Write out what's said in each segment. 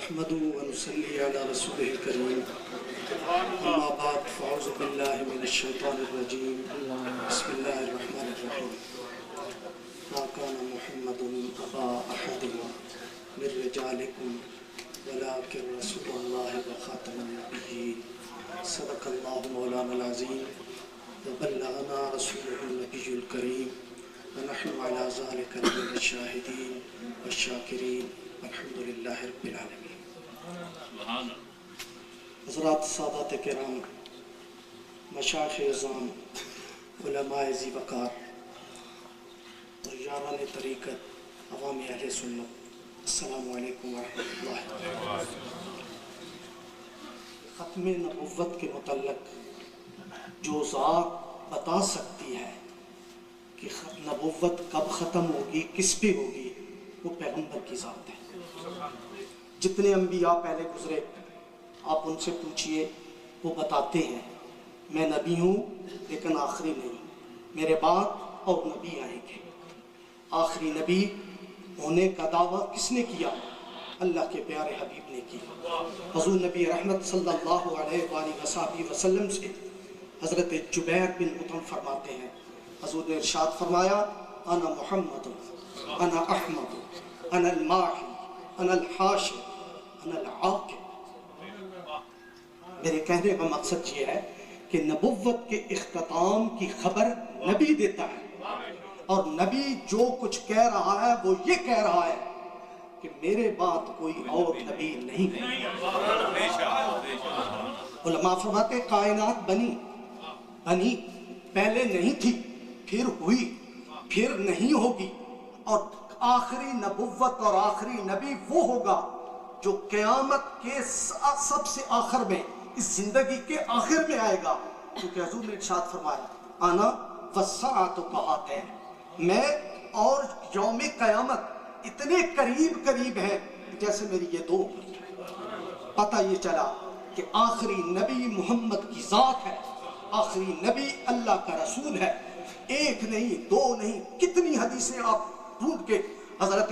نحمده ونصلي على رسوله الكريم اما بعد فاعوذ بالله من الشيطان الرجيم بسم الله الرحمن الرحيم ما كان محمد ابا احد من رجالكم ولكن رسول الله وخاتم النبيين صدق الله مولانا العظيم وبلغنا رسوله النبي الكريم ونحن على ذلك من الشاهدين والشاكرين الحمد للہ رب العالمین۔ حضرات سادات کرام، مشایخ اعظام، علماء ذی وقار اور یاران طریقت، عوام اہل سنت، السلام علیکم ورحمۃ اللہ وبرکاتہ۔ ختم نبوت کے متعلق جو ذات بتا سکتی ہے کہ نبوت کب ختم ہوگی، کس پہ ہوگی، وہ پیغمبر کی ذات ہے۔ جتنے انبیاء پہلے گزرے آپ ان سے پوچھئے، وہ بتاتے ہیں میں نبی ہوں لیکن آخری نہیں، میرے بعد اور نبی آئیں گے۔ آخری نبی ہونے کا دعویٰ کس نے کیا؟ اللہ کے پیارے حبیب نے کیا۔ حضور نبی رحمت صلی اللہ علیہ وآلہ وسلم سے حضرت جبیر بن مطعم فرماتے ہیں، حضور نے ارشاد فرمایا انا محمد انا احمد انا الماحی انا الحاشر انا العاقب۔ میرے کہنے کا مقصد یہ ہے کہ نبوت کے اختتام کی خبر نبی دیتا ہے، اور نبی جو کچھ کہہ رہا ہے وہ یہ کہہ رہا ہے کہ میرے بعد کوئی اور نبی نہیں ہے۔ علماء فرماتے کائنات بنی پہلے نہیں تھی، پھر ہوئی، پھر نہیں ہوگی، اور آخری نبوت اور آخری نبی وہ ہوگا جو قیامت کے سب سے آخر میں، اس زندگی کے آخر میں آئے گا، کیونکہ حضور نے ارشاد فرمایا آنا والساعۃ کہاتین، میں اور یوم قیامت اتنے قریب ہیں جیسے میری یہ دو انگلیاں۔ پتہ یہ چلا کہ آخری نبی محمد کی ذات ہے، آخری نبی اللہ کا رسول ہے، ایک نہیں دو نہیں، کتنی حدیثیں آپ ڈھونڈ کے حضرت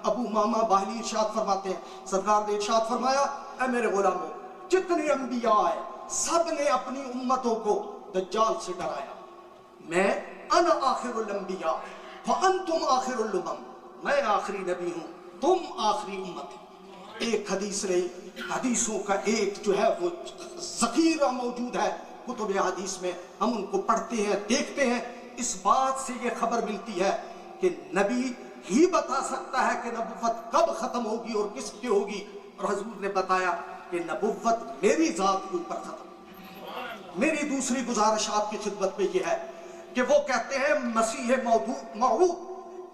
ابو امامہ باہلی ارشاد فرماتے ہیں، سرکار نے ارشاد فرمایا اے میرے غلاموں، جتنے انبیاء آئے سب نے اپنی امتوں کو دجال سے ڈرایا۔ میں انا آخر الانبیاء فانتم آخر الامم، میں آخری نبی ہوں، تم آخری امت ہو۔ ایک حدیث نہیں، حدیثوں کا ایک جو ہے وہ ذخیرہ موجود ہے کتب حدیث میں، ہم ان کو پڑھتے ہیں، دیکھتے ہیں۔ اس بات سے یہ خبر ملتی ہے کہ نبی ہی بتا سکتا ہے کہ نبوت کب ختم ہوگی اور کس پہ ہوگی، اور حضور نے بتایا کہ نبوت میری ذات کے اوپر ختم۔ میری دوسری گزارش آپ کی خدمت میں یہ ہے کہ وہ کہتے ہیں مسیح موعود،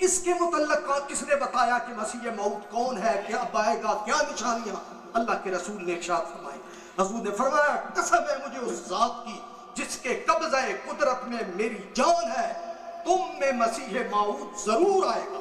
اس کے متعلق کس نے بتایا کہ مسیح موعود کون ہے، کیا اب آئے گا، کیا نشانیاں؟ اللہ کے رسول نے ارشاد فرمایا، حضور نے فرمایا قسم ہے مجھے اس ذات کی جس کے قبضہ قدرت میں میری جان ہے، تم میں مسیح موعود ضرور آئے گا۔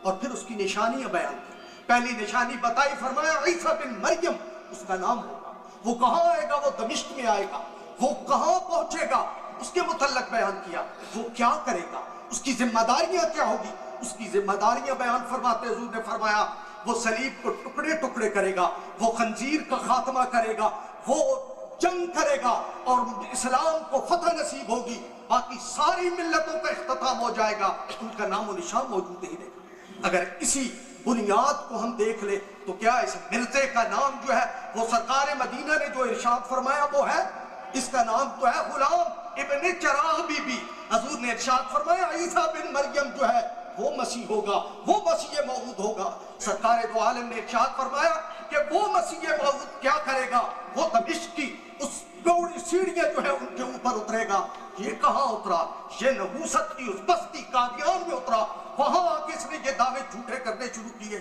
اور پھر اس کی نشانیاں بیان کی۔ پہلی نشانی بتائی، فرمایا عیسیٰ بن مریم اس کا نام ہوگا، وہ کہاں آئے گا؟ وہ دمشق میں آئے گا۔ وہ کہاں پہنچے گا؟ اس کے متعلق بیان کیا۔ وہ کیا کرے گا؟ اس کی ذمہ داریاں کیا ہوگی؟ اس کی ذمہ داریاں بیان فرماتے حضور نے فرمایا وہ صلیب کو ٹکڑے ٹکڑے کرے گا، وہ خنزیر کا خاتمہ کرے گا، وہ جنگ کرے گا اور اسلام کو فتح نصیب ہوگی، باقی ساری ملتوں کا اختتام ہو جائے گا، ان کا نام و نشان موجود نہیں رہے گا۔ اگر اسی بنیاد کو ہم دیکھ لیں تو کیا اس مرزے کا نام جو ہے وہ سرکار مدینہ نے جو ارشاد فرمایا وہ ہے، اس کا نام تو ہے غلام ابن چراغ بی بی۔ حضور نے ارشاد فرمایا عیسیٰ بن مریم جو ہے وہ مسیح ہوگا، وہ مسیح موعود ہوگا۔ سرکار دو عالم نے ارشاد فرمایا کہ وہ مسیح موعود کیا کرے گا؟ وہ دمشق کی اس گوڑی سیڑھیاں جو ہے ان کے اوپر اترے گا۔ یہ کہاں اترا؟ یہ نحوست کی اس بستی قادیان میں اترا، وہاں آ کے اس نے یہ دعوے جھوٹے کرنے شروع کیے،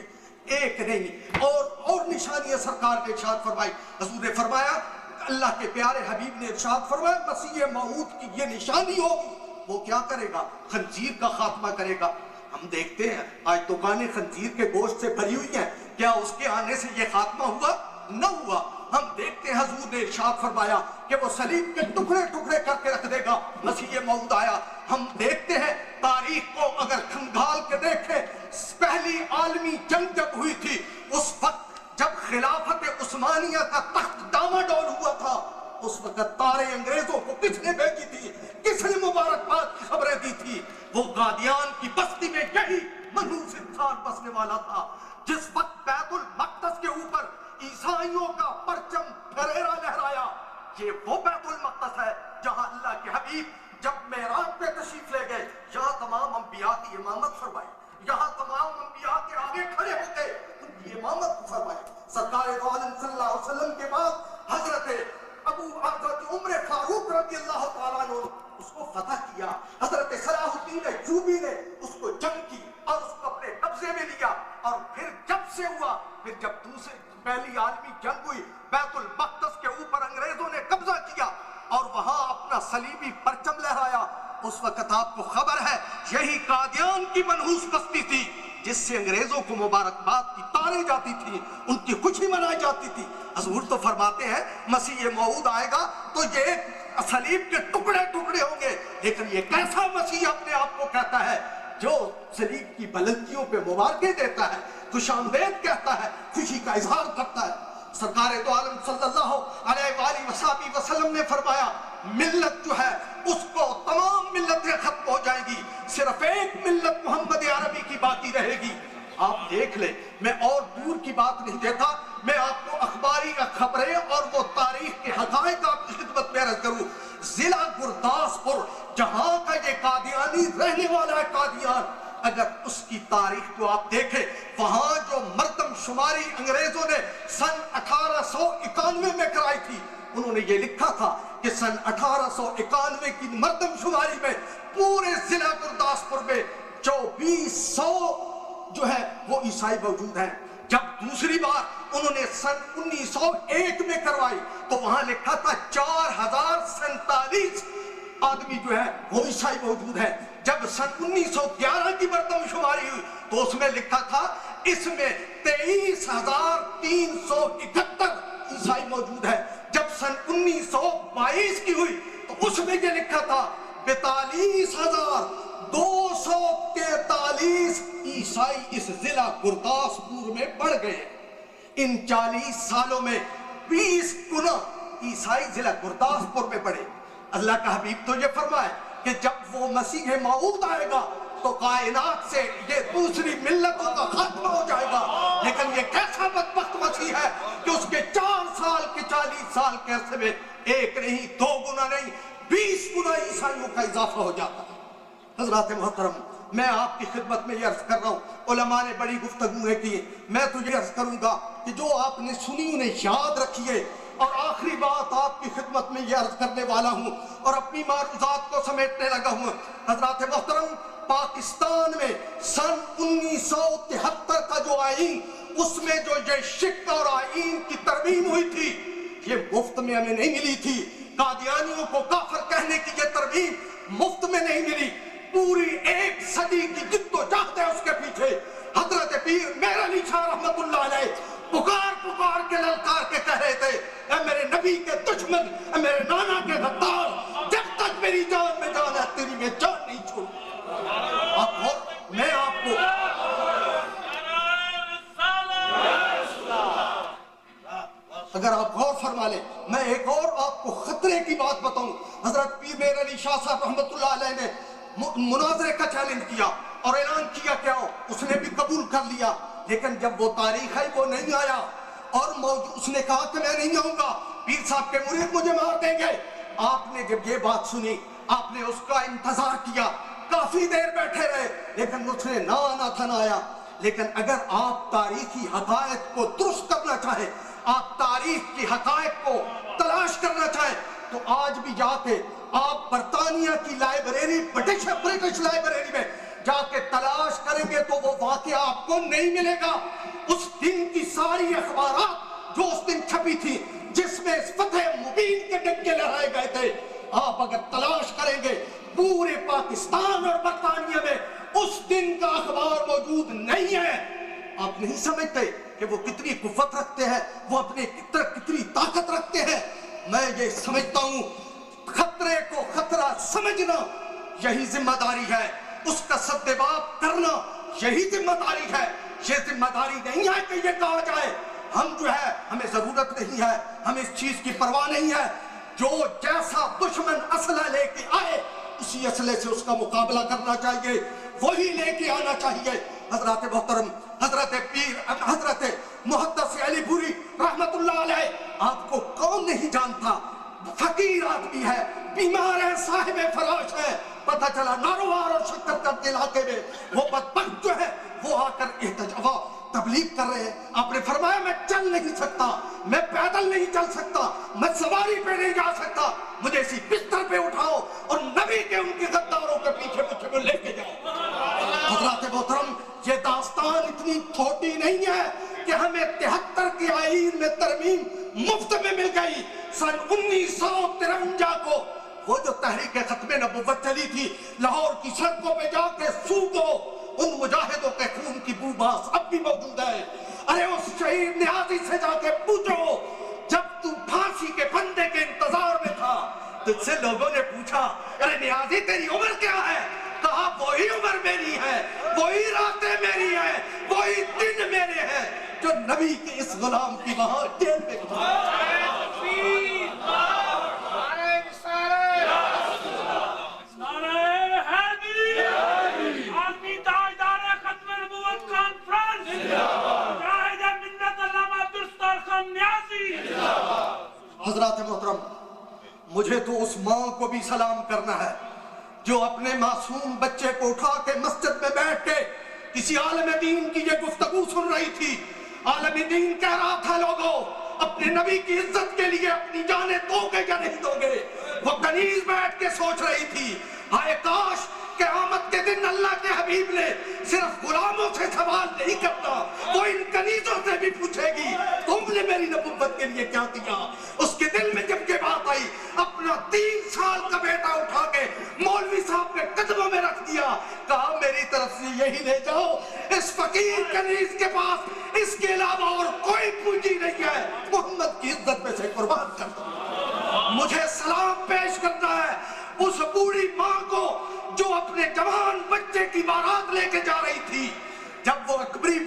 ایک نہیں اور نشانیاں سرکار نے ارشاد فرمائی۔ حضور نے فرمایا، اللہ کے پیارے حبیب نے ارشاد فرمایا مسیح موعود کی یہ نشانی ہوگی، وہ کیا کرے گا؟ خنزیر کا خاتمہ کرے گا۔ ہم دیکھتے ہیں آج دکانیں خنزیر کے گوشت سے بھری ہوئی ہیں، کیا اس کے آنے سے یہ خاتمہ ہوا؟ نہ ہوا۔ ہم دیکھتے ہیں حضور نے ارشاد فرمایا کہ وہ صلیب کے ٹکڑے ٹکڑے کر کے رکھ دے گا، مسیح موعود آیا۔ ہم دیکھتے ہیں تاریخ کو اگر کھنگال کے دیکھیں، پہلی عالمی جنگ جب ہوئی تھی اس برطانیہ کا تخت ڈاواڈول ہوا تھا، اس وقت تارے انگریزوں کو کس نے بھیجی تھی؟ کس نے مبارکباد کی خبریں دی تھی؟ وہ قادیان کی بستی میں یہی منحوس انسان بسنے والا تھا جس وقت بیت المقدس کے اوپر عیسائیوں کا پرچم پھریرا لہرایا۔ یہ وہ بیت المقدس ہے جہاں اللہ کے حبیب جب معراج پہ تشریف لے گئے، یہاں تمام انبیاء کی امامت فرمائی، یہاں تمام انبیاء کے آگے کھڑے ہو کے ان کی امامت فرمائی۔ سرکار دو عالم صلی اللہ علیہ وسلم کے بعد حضرت حضرت عمر فاروق رضی اللہ تعالیٰ عنہ اس کو فتح کیا، حضرت صلاح الدین ایوبی نے اس کو جنگ کی اور اس کو اپنے قبضے میں لیا، اور پھر جب سے ہوا، پھر جب دوسری پہلی عالمی جنگ ہوئی، بیت المقدس کے اوپر انگریزوں نے قبضہ کیا اور وہاں اپنا صلیبی پرچم لہرایا، اس وقت آپ کو خبر ہے یہی قادیان کی منحوس بستی تھی جس سے انگریزوں کو مبارکباد کی تاریں جاتی تھی، ان کی خوشی منائی جاتی تھی۔ حضور تو فرماتے ہیں مسیح موعود آئے گا تو یہ صلیب کے ٹکڑے ٹکڑے ہوں گے، لیکن یہ کیسا مسیح اپنے آپ کو کہتا ہے جو صلیب کی بلندیوں پہ مبارکیں دیتا ہے، خوش آمدید کہتا ہے، خوشی کا اظہار کرتا ہے۔ سرکار دو عالم صلی اللہ علیہ وآلہ وسلم نے فرمایا ملت جو ہے اس کو تمام ملتیں ختم ہو جائیں گی، صرف ایک ملت محمد عربی کی باقی رہے گی۔ آپ دیکھ لیں، میں اور دور کی بات نہیں دیتا، میں آپ کو اخباری خبریں اور وہ تاریخ کے حقائق آپ کی خدمت میں عرض کروں۔ ضلع گرداسپور جہاں کا یہ قادیانی رہنے والا ہے قادیان، اگر اس کی تاریخ کو آپ دیکھیں، وہاں جو مردم شماری انگریزوں نے سن 1891 میں کرائی تھی، انہوں نے یہ لکھا تھا کہ سن 1891 کی مردم شماری میں پورے ضلع گرداسپور میں 2400 جو ہے وہ عیسائی موجود ہیں۔ جب دوسری بار انہوں نے سن 1901 میں کروائی تو وہاں لکھا تھا 4047 آدمی جو ہے وہ عیسائی موجود ہیں۔ جب سن 1911 کی مردم شماری ہوئی تو اس میں لکھا تھا اس میں 23,371 عیسائی موجود ہیں۔ جب سن 1922 کی ہوئی تو اس میں یہ لکھا تھا 42,243 عیسائی اس ضلع گرداسپور میں بڑھ گئے۔ ان 40 سالوں میں 20 گنا عیسائی ضلع گرداسپور میں بڑھے۔ اللہ کا حبیب تو یہ فرمائے کہ جب وہ مسیح موعود آئے گا تو کائنات سے یہ دوسری ملتوں کا خاتمہ ہو جائے گا، لیکن یہ کیسا بدبخت مسیح ہے کہ اس کے 4 سال کے 40 سال کے عرصے میں ایک نہیں 2 گنا نہیں 20 گنا عیسائیوں کا اضافہ ہو جاتا ہے۔ حضرات محترم، میں آپ کی خدمت میں یہ عرض کر رہا ہوں، علماء نے بڑی گفتگویں کی، میں تو یہ عرض کروں گا کہ جو آپ نے سنی انہیں یاد رکھیے، اور آخری بات آپ کی خدمت میں یہ عرض کرنے والا ہوں اور اپنی معروضات کو سمیٹنے لگا ہوں۔ حضرات محترم، پاکستان میں سن 1973 کا جو آئین، اس میں جو یہ شک اور آئین کی ترمیم ہوئی تھی، یہ مفت میں ہمیں نہیں ملی تھی۔ قادیانیوں کو کافر کہنے کی یہ ترمیم مفت میں نہیں ملی، پوری 1 صدی کی جد و جہد ہے اس کے پیچھے۔ حضرت پیر مہر علی شاہ رحمت اللہ علیہ پکار پکار کے للکار کے کہہ رہے تھے اے میرے نبی کے دشمن، اے میرے نانا کے غدار، جب تک میری جان میں جان ہے تیری میں جان نہیں چھوڑ۔ میں آپ کو اگر آپ غور فرما لیں، میں ایک اور آپ کو خطرے کی بات بتاؤں۔ حضرت پیر مہر علی شاہ صاحب رحمت اللہ علیہ نے مناظرے کا چیلنج کیا اور اعلان کیا کہ آؤ، اس نے بھی قبول کر لیا، لیکن جب وہ تاریخ ہے وہ نہیں آیا اور اس نے کہا کہ میں نہیں آؤں گا، پیر صاحب کے مرید مجھے مار دیں گے۔ آپ نے جب یہ بات سنی، آپ نے اس کا انتظار کیا، کافی دیر بیٹھے رہے، لیکن اس نے نہ آنا تھا نہ آیا۔ لیکن اگر آپ تاریخی حقائق کو درست کرنا چاہیں، آپ تاریخ کی حقائق کو تلاش کرنا چاہیں، تو آج بھی جا کے آپ برطانیہ کی لائبریری، برٹش لائبریری میں جا کے تلاش کریں گے تو وہ واقعہ آپ کو نہیں ملے گا۔ اس دن کی ساری اخبارات جو اس دن چھپی تھی، جس میں فتح مبین کے ڈنکے لہرائے گئے تھے، آپ اگر تلاش کریں گے پورے پاکستان اور برطانیہ میں اس دن کا اخبار موجود نہیں ہے۔ آپ نہیں سمجھتے کہ وہ کتنی قوت رکھتے ہیں، وہ اپنے کتنی طاقت رکھتے ہیں۔ میں یہ سمجھتا ہوں خطرے کو خطرہ سمجھنا یہی ذمہ داری ہے، اس کا سدباب کرنا یہی ذمہ داری ہے۔ یہ ذمہ داری نہیں ہے کہ یہ کہا جائے ہم جو ہے ہمیں ضرورت نہیں ہے، ہمیں اس چیز کی پرواہ نہیں ہے، جو جیسا دشمن اسلحہ لے کے آئے اسی اسلحے سے اس کا مقابلہ کرنا چاہیے، وہی لے کے آنا چاہیے۔ حضرات محترم، حضرت پیر حضرت محدث علی پوری رحمت اللہ علیہ، آپ کو کون نہیں جانتا، فقیر آدمی ہے، بیمار ہے، صاحب فراش ہے، پتہ چلا ناروار اور شکرکر کے علاقے میں وہ بدبخت جو ہے وہ آ کر احتجاج تبلیغ کر رہے ہیں۔ آپ نے فرمایا میں چل نہیں سکتا، میں پیدل نہیں چل سکتا، میں سواری پہ نہیں جا سکتا، مجھے اسی بستر پہ اٹھاؤ اور نبی کے ان کے غداروں کے پیچھے مجھے کو لے کے جاؤ۔ حضرات محترم، یہ داستان اتنی چھوٹی نہیں ہے کہ ہمیں 73 کی آئین میں ترمیم مفت میں مل گئی۔ سن 1953 کو وہ جو تحریک ختم نبوت چلی تھی، لاہور کی سڑکوں پہ جا کے سوکھو، ان مجاہدوں کے خون کی بو باس اب بھی موجود ہے۔ ارے اس شہید نیازی سے جا کے پوچھو، جب تو پھانسی کے پھندے کے انتظار میں تھا تجھ سے لوگوں نے پوچھا ارے نیازی تیری عمر کیا ہے؟ کہا وہی عمر میری ہے، وہی راتیں میری ہیں، وہی دن میرے ہیں جو نبی کے اس غلام کی وہاں جیل میں گزارے۔ حضرات محترم، مجھے تو اس ماں کو بھی سلام کرنا ہے جو اپنے معصوم بچے کو اٹھا کے مسجد میں بیٹھ کے کسی عالم دین کی یہ گفتگو سن رہی تھی۔ عالم دین کہہ رہا تھا لوگوں اپنے نبی کی عزت کے لیے اپنی جانیں دو گے یا نہیں دو گے؟ وہ کنیز بیٹھ کے سوچ رہی تھی ہائے کاش قیامت کے دن اللہ کے حبیب نے صرف غلاموں سے سوال نہیں کرتا، وہ ان کنیزوں سے بھی پوچھے گی تم نے میری نبوت کے لیے کیا کیا؟ اس کے دل میں جب یہ بات آئی، اپنا 3 سال کا بیٹا اٹھا کے مولوی صاحب کے قدموں میں رکھ دیا، کہا میری طرف سے یہی لے جاؤ، اس فقیر کنیز کے پاس اس کے علاوہ اور کوئی پونجی نہیں ہے، محمد کی عزت میں سے قربان کر دو۔ مجھے سلام پیش کرنا ہے اس بوڑھی ماں کو جو اپنے جوان بچے کی بارات لے کے جا رہی تھی۔ جب وہ اکبری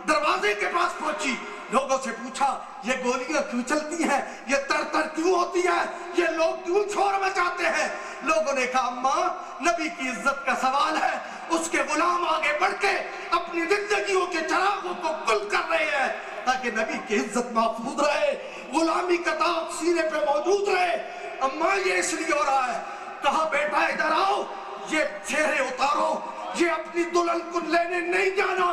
دروازے کے پاس پہنچی، لوگوں سے پوچھا یہ گولیاں کیوں چلتی ہیں، یہ تر تر کیوں ہوتی ہے، یہ لوگ کیوں شور مچاتے ہیں؟ لوگوں نے کہا ماں نبی کی عزت کا سوال ہے، اس کے غلام آگے بڑھ کے اپنی زندگیوں کے چراغوں کو گل کر رہے ہیں تاکہ نبی کی عزت محفوظ رہے، غلامی کا داغ سینے پہ موجود رہے۔ اماں یہ اس لیے ہو رہا ہے، کہا بیٹا ادھر آؤ، یہ چہرے اتارو، یہ اپنی دلہن کو لینے نہیں جانا،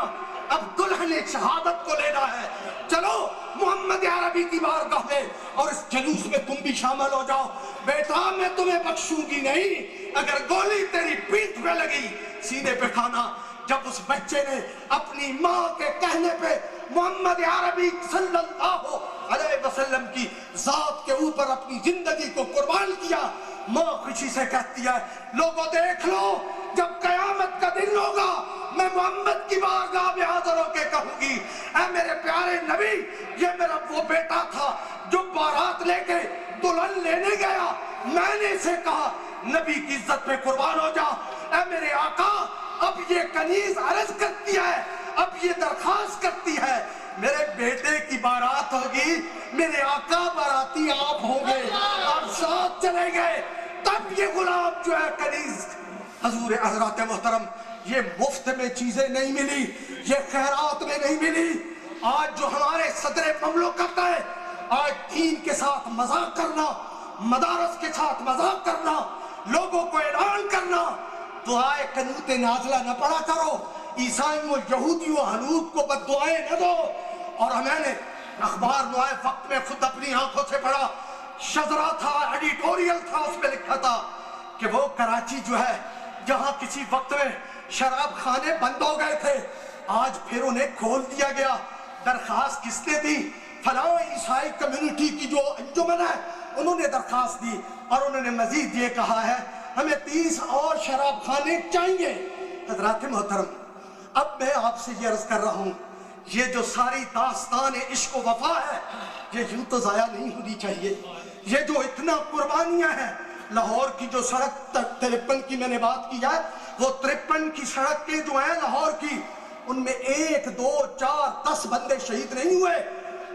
اب دلہن شہادت کو لینا ہے، چلو محمد عربی کی بارگاہ میں اور اس جلوس میں تم بھی شامل ہو جاؤ۔ بیٹا میں تمہیں بخشوں گی نہیں، اگر گولی تیری پیٹھ پہ لگی سینے پہ کھانا۔ جب اس بچے نے اپنی ماں کے کہنے پہ محمد عربی صلی اللہ علیہ وسلم کی ذات کے اوپر اپنی زندگی کو قربان کیا، ماں خوشی سے کہتی ہے لوگوں دیکھ لو جب قیامت کا دن ہوگا میں محمد کی بارگاہ میں حاضر ہو کے کہوں گی اے میرے پیارے نبی، یہ میرا وہ بیٹا تھا جو بارات لے کے دلہن لینے گیا، میں نے اسے کہا نبی کی عزت پہ قربان ہو جا۔ اے میرے آقا اب یہ کنیز عرض کرتی ہے، اب یہ درخواست کرتی ہے میرے بیٹے کی بارات ہوگی، میرے آقا باراتی آپ ہوں گے، آپ ساتھ چلے گئے، تب یہ غلام جو ہے کنیز۔ حضور حضرات محترم، یہ مفت میں چیزیں نہیں ملی، یہ خیرات میں نہیں ملی۔ آج جو ہمارے صدر مملکت ہے، آج دین کے ساتھ مذاق کرنا، مدارس کے ساتھ مذاق کرنا، لوگوں کو اعلان کرنا، دعائے قنوت نازلہ نہ پڑھا کرو، عیسائیوں یہودیوں حنوط کو بد دعائیں نہ دو۔ اور میں نے اخبار نوائے وقت میں خود اپنی آنکھوں سے پڑھا، شذرا تھا، ایڈیٹوریل تھا، اس میں لکھا تھا کہ وہ کراچی جو ہے جہاں کسی وقت میں شراب خانے بند ہو گئے تھے، آج پھر انہیں کھول دیا گیا۔ درخواست کس نے دی؟ فلاں عیسائی کمیونٹی کی جو انجمن ہے انہوں نے درخواست دی، اور انہوں نے مزید یہ کہا ہے ہمیں 30 اور شراب خانے چاہیے۔ حضرات محترم، اب میں آپ سے یہ عرض کر رہا ہوں، یہ جو ساری داستان عشق و وفا ہے یہ یوں تو ضائع نہیں ہونی چاہیے۔ یہ جو اتنا قربانیاں ہیں، لاہور کی جو سڑک 53 کی میں نے بات کی ہے، وہ 53 کی سڑک کے جو ہیں لاہور کی، ان میں 1 2 4 10 بندے شہید نہیں ہوئے،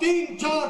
3, 4,